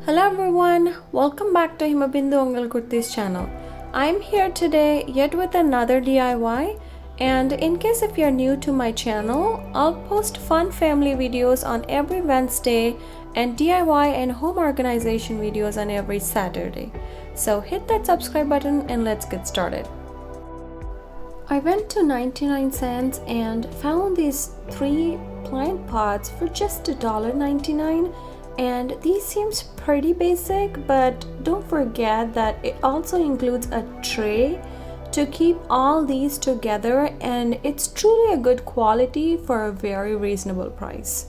Hello everyone, welcome back to Himabindu Angal Kurti's channel. I'm here today yet with another DIY, and in case if you're new to my channel, I'll post fun family videos on every Wednesday and DIY and home organization videos on every Saturday. So hit that subscribe button and let's get started. I went to 99 cents and found these 3 plant pots for just $1.99. And these seems pretty basic, but don't forget that it also includes a tray to keep all these together, and it's truly a good quality for a very reasonable price.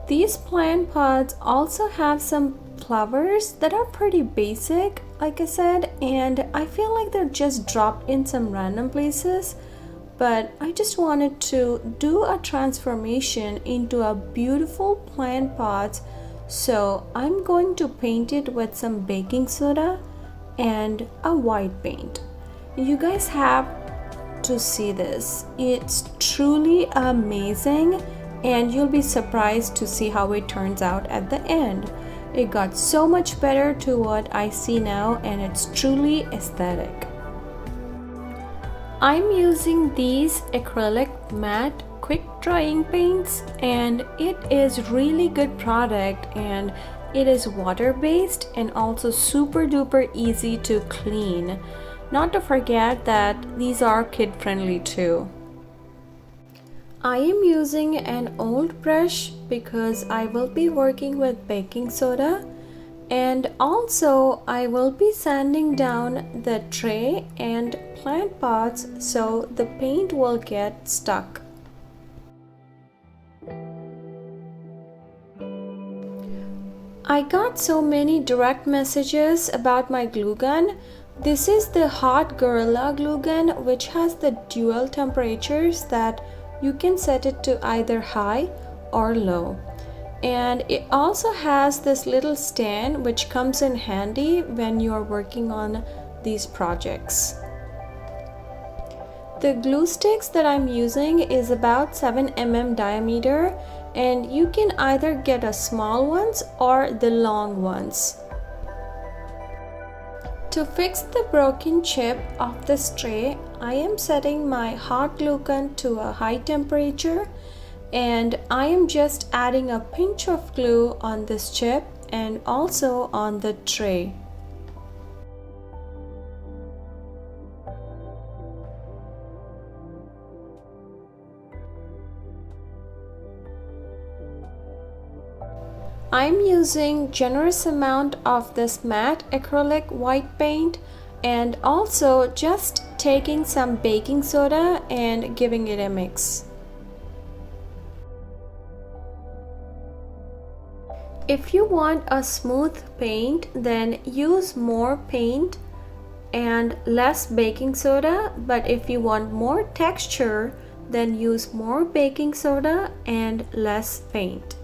These plant pots also have some flowers that are pretty basic, like I said, and I feel like they're just dropped in some random places, but I just wanted to do a transformation into a beautiful plant pot. So I'm going to paint it with some baking soda and a white paint. You guys have to see this. It's truly amazing and you'll be surprised to see how it turns out at the end. It got so much better to what I see now, and it's truly aesthetic. I'm using these acrylic matte quick drying paints, and it is really good product, and it is water based and also super duper easy to clean. Not to forget that these are kid friendly too. I am using an old brush because I will be working with baking soda, and also I will be sanding down the tray and plant pots so the paint will get stuck. I got so many direct messages about my glue gun. This is the Hot Gorilla glue gun, which has the dual temperatures that you can set it to either high or low. And it also has this little stand which comes in handy when you're working on these projects. The glue sticks that I'm using is about 7 mm diameter, and you can either get a small ones or the long ones. To fix the broken chip of this tray, I am setting my hot glue gun to a high temperature, and I am just adding a pinch of glue on this chip and also on the tray. I'm using generous amount of this matte acrylic white paint, and also just taking some baking soda and giving it a mix. If you want a smooth paint, then use more paint and less baking soda, but if you want more texture, then use more baking soda and less paint.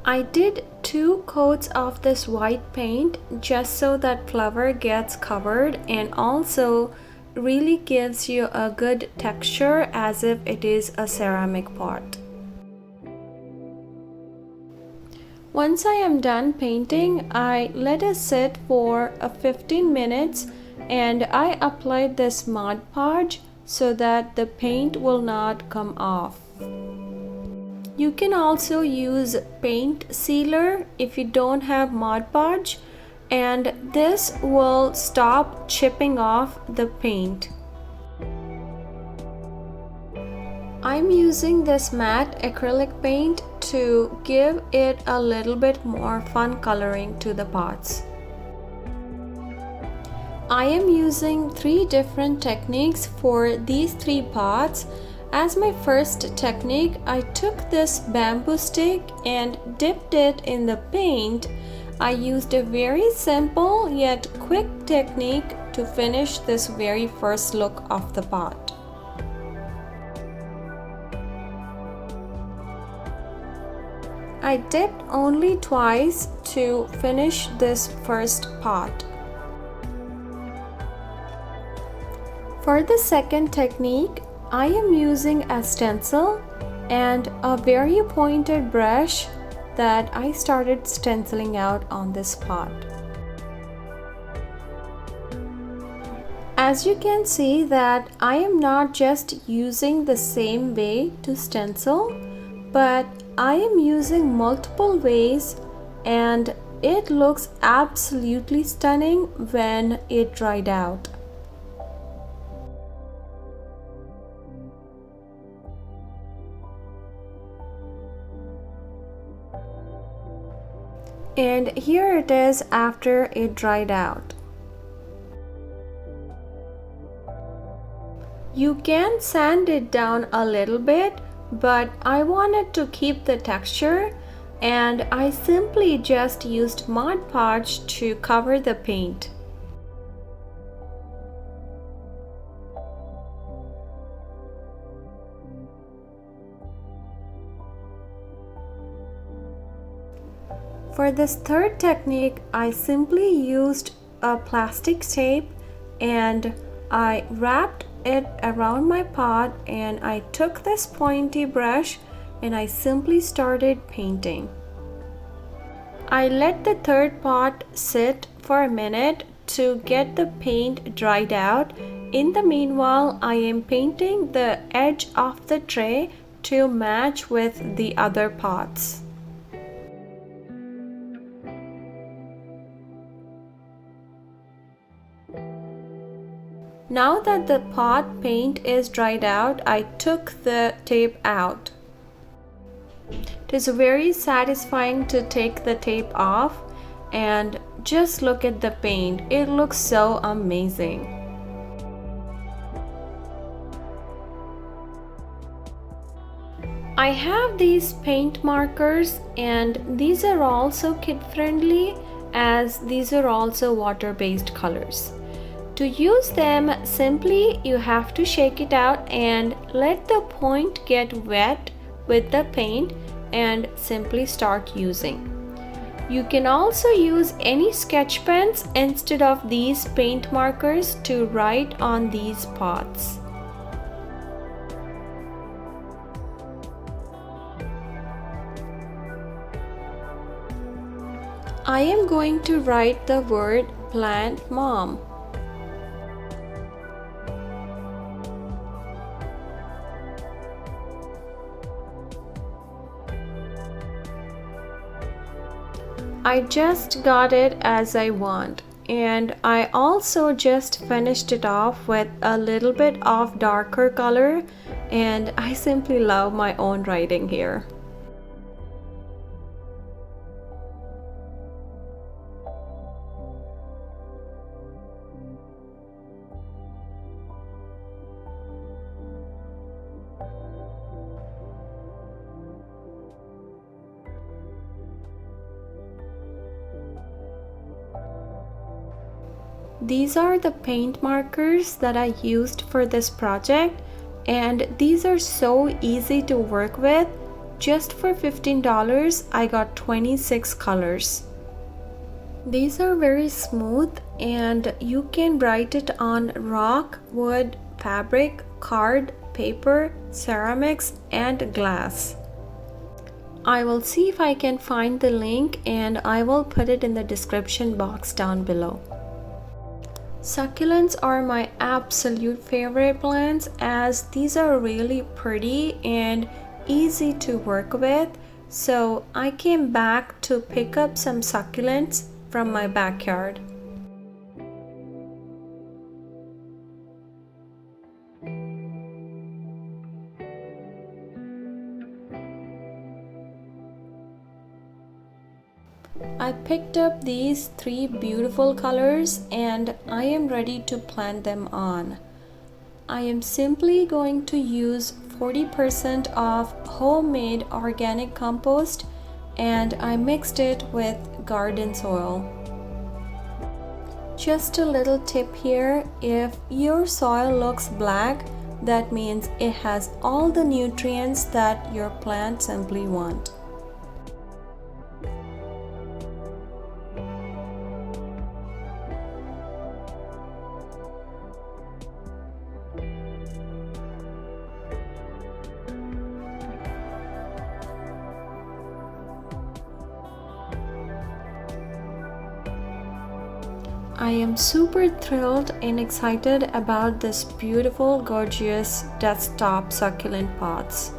I did 2 coats of this white paint just so that flower gets covered and also really gives you a good texture as if it is a ceramic pot. Once I am done painting, I let it sit for 15 minutes and I applied this Mod Podge so that the paint will not come off. You can also use paint sealer if you don't have Mod Podge, and this will stop chipping off the paint. I'm using this matte acrylic paint to give it a little bit more fun coloring to the pots. I am using 3 different techniques for these 3 pots. As my first technique, I took this bamboo stick and dipped it in the paint. I used a very simple yet quick technique to finish this very first look of the pot. I dipped only twice to finish this first pot. For the second technique, I am using a stencil and a very pointed brush that I started stenciling out on this pot. As you can see that I am not just using the same way to stencil, but I am using multiple ways, and it looks absolutely stunning when it dried out. And here it is after it dried out. You can sand it down a little bit, but I wanted to keep the texture, and I simply just used Mod Podge to cover the paint. For this third technique, I simply used a plastic tape and I wrapped it around my pot, and I took this pointy brush and I simply started painting. I let the third pot sit for a minute to get the paint dried out. In the meanwhile, I am painting the edge of the tray to match with the other pots. Now that the pot paint is dried out, I took the tape out. It is very satisfying to take the tape off, and just look at the paint. It looks so amazing. I have these paint markers, and these are also kid friendly as these are also water-based colors. To use them, simply you have to shake it out and let the point get wet with the paint and simply start using. You can also use any sketch pens instead of these paint markers to write on these pots. I am going to write the word Plant Mom. I just got it as I want, and I also just finished it off with a little bit of darker color, and I simply love my own writing here. These are the paint markers that I used for this project, and these are so easy to work with. Just for $15, I got 26 colors. These are very smooth, and you can write it on rock, wood, fabric, card, paper, ceramics, and glass. I will see if I can find the link, and I will put it in the description box down below. Succulents are my absolute favorite plants as these are really pretty and easy to work with. So I came back to pick up some succulents from my backyard. I picked up these 3 beautiful colors and I am ready to plant them on. I am simply going to use 40% of homemade organic compost, and I mixed it with garden soil. Just a little tip here, if your soil looks black, that means it has all the nutrients that your plant simply wants. I am super thrilled and excited about this beautiful, gorgeous desktop succulent pots.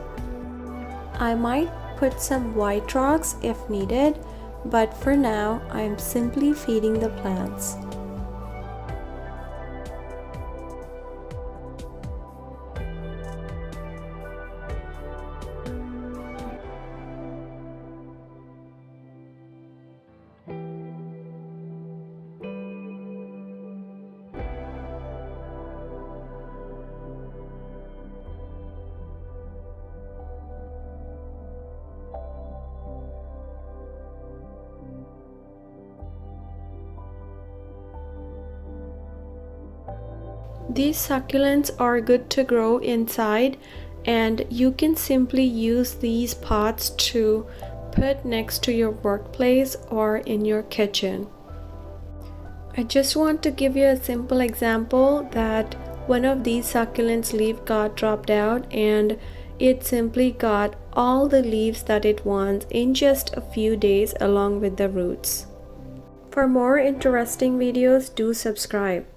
I might put some white rocks if needed, but for now I am simply feeding the plants. These succulents are good to grow inside, and you can simply use these pots to put next to your workplace or in your kitchen. I just want to give you a simple example that one of these succulents leaf got dropped out and it simply got all the leaves that it wants in just a few days along with the roots. For more interesting videos, do subscribe.